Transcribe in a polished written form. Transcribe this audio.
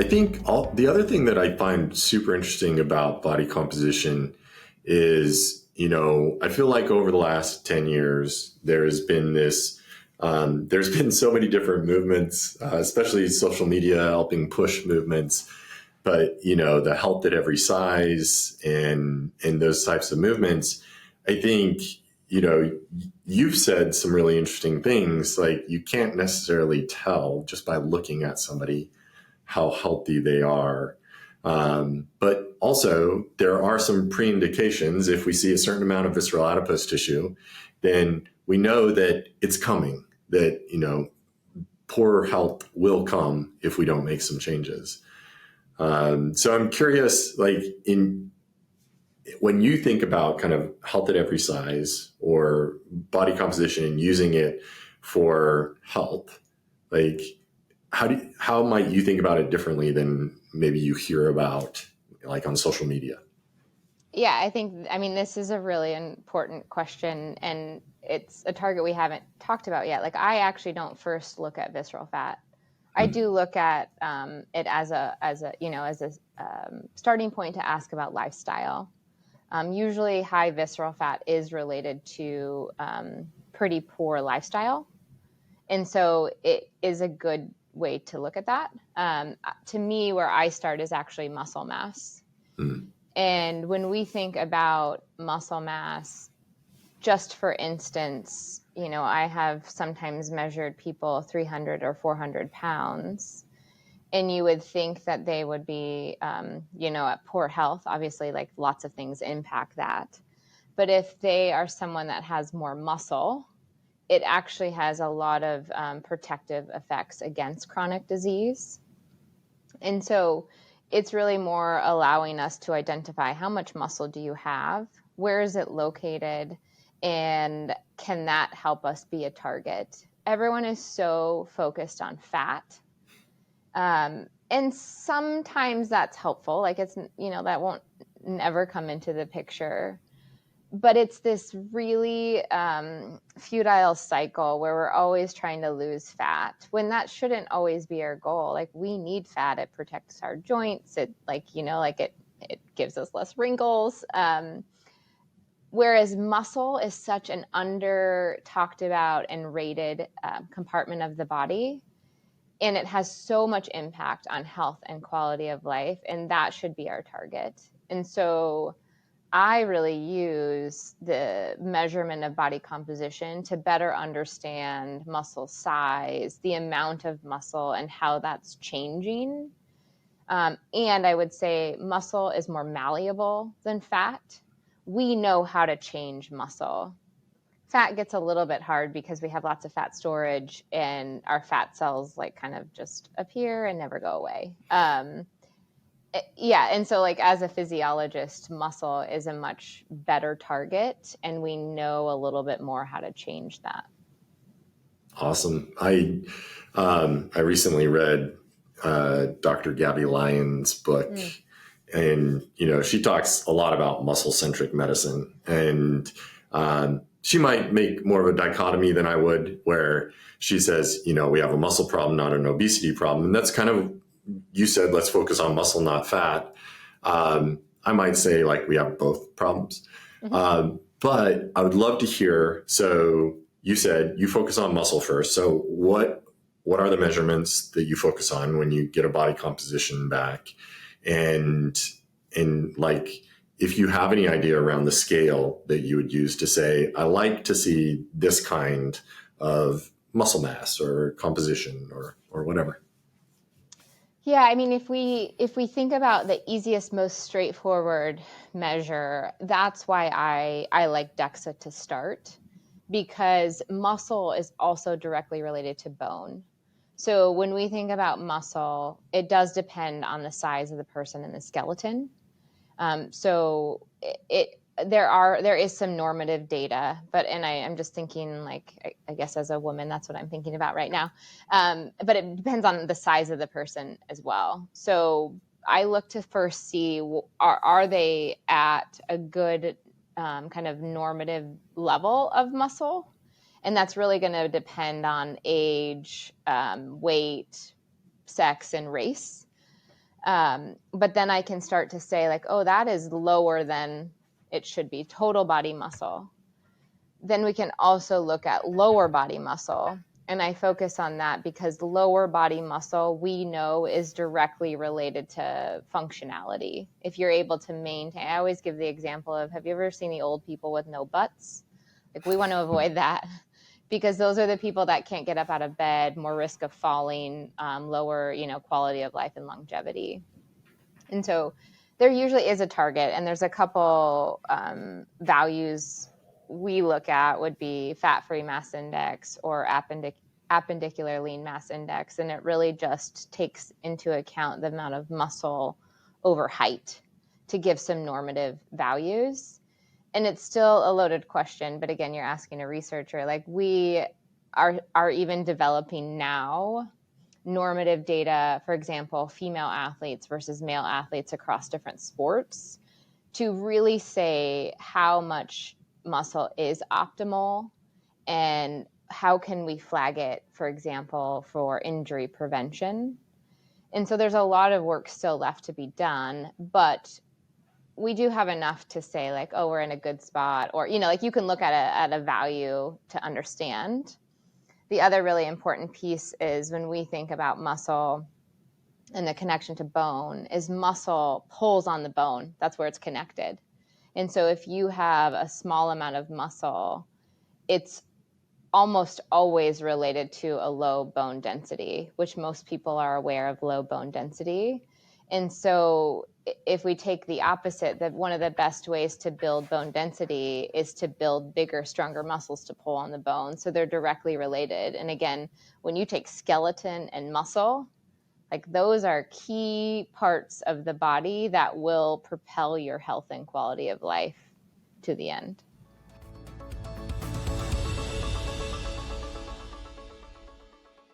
I think the other thing that I find super interesting about body composition is, I feel like over the last 10 years, there's been there's been so many different movements, especially social media helping push movements. But, the health at every size and those types of movements, I think, you've said some really interesting things. Like, you can't necessarily tell just by looking at somebody how healthy they are. But also, there are some pre-indications. If we see a certain amount of visceral adipose tissue, then we know that it's coming, that, poor health will come if we don't make some changes. So I'm curious, like, when you think about kind of health at every size or body composition and using it for health, like, how might you think about it differently than maybe you hear about, like, on social media? Yeah, I mean, this is a really important question, and it's a target we haven't talked about yet. Like, I actually don't first look at visceral fat. I do look at it as a starting point to ask about lifestyle. Usually, high visceral fat is related to pretty poor lifestyle, and so it is a good way to look at that. To me, where I start is actually muscle mass. Mm. And when we think about muscle mass, just for instance, I have sometimes measured people 300 or 400 pounds, and you would think that they would be, at poor health. Obviously, like, lots of things impact that. But if they are someone that has more muscle, it actually has a lot of protective effects against chronic disease. And so it's really more allowing us to identify how much muscle do you have, where is it located, and can that help us be a target? Everyone is so focused on fat. And sometimes that's helpful. Like, it's, that won't never come into the picture. But it's this really futile cycle where we're always trying to lose fat when that shouldn't always be our goal. Like, we need fat. It protects our joints. It it gives us less wrinkles. Whereas muscle is such an under talked about and rated compartment of the body. And it has so much impact on health and quality of life. And that should be our target. And so I really use the measurement of body composition to better understand muscle size, the amount of muscle, and how that's changing. And I would say muscle is more malleable than fat. We know how to change muscle. Fat gets a little bit hard because we have lots of fat storage, and our fat cells kind of just appear and never go away. Yeah. And so, like, as a physiologist, muscle is a much better target, and we know a little bit more how to change that. Awesome. I recently read Dr. Gabby Lyons' book, and, she talks a lot about muscle-centric medicine, and she might make more of a dichotomy than I would, where she says, we have a muscle problem, not an obesity problem. And that's kind of, you said, let's focus on muscle, not fat. I might say, like, we have both problems. Mm-hmm. But I would love to hear, so you said you focus on muscle first. So what are the measurements that you focus on when you get a body composition back? And like, if you have any idea around the scale that you would use to say, I like to see this kind of muscle mass or composition or whatever. Yeah, I mean, if we think about the easiest, most straightforward measure, that's why I like DEXA to start, because muscle is also directly related to bone. So when we think about muscle, it does depend on the size of the person and the skeleton. So there is some normative data, and I'm just thinking, like, I guess as a woman, that's what I'm thinking about right now. But it depends on the size of the person as well. So I look to first see, are they at a good kind of normative level of muscle? And that's really going to depend on age, weight, sex, and race. But then I can start to say like, oh, that is lower than it should be, total body muscle. Then we can also look at lower body muscle. And I focus on that because lower body muscle, we know, is directly related to functionality. If you're able to maintain, I always give the example of, have you ever seen the old people with no butts? Like, we want to avoid that because those are the people that can't get up out of bed, more risk of falling, lower, quality of life and longevity. And so there usually is a target, and there's a couple values we look at would be fat-free mass index or appendicular lean mass index, and it really just takes into account the amount of muscle over height to give some normative values. And it's still a loaded question, but again, you're asking a researcher. Like, we are even developing now normative data, for example, female athletes versus male athletes across different sports, to really say how much muscle is optimal and how can we flag it, for example, for injury prevention. And so there's a lot of work still left to be done, but we do have enough to say like, oh, we're in a good spot, or, like you can look at a value to understand. The other really important piece is when we think about muscle and the connection to bone is muscle pulls on the bone. That's where it's connected. And so if you have a small amount of muscle, it's almost always related to a low bone density, which most people are aware of low bone density. And so if we take the opposite, that one of the best ways to build bone density is to build bigger, stronger muscles to pull on the bone. So they're directly related. And again, when you take skeleton and muscle, like those are key parts of the body that will propel your health and quality of life to the end.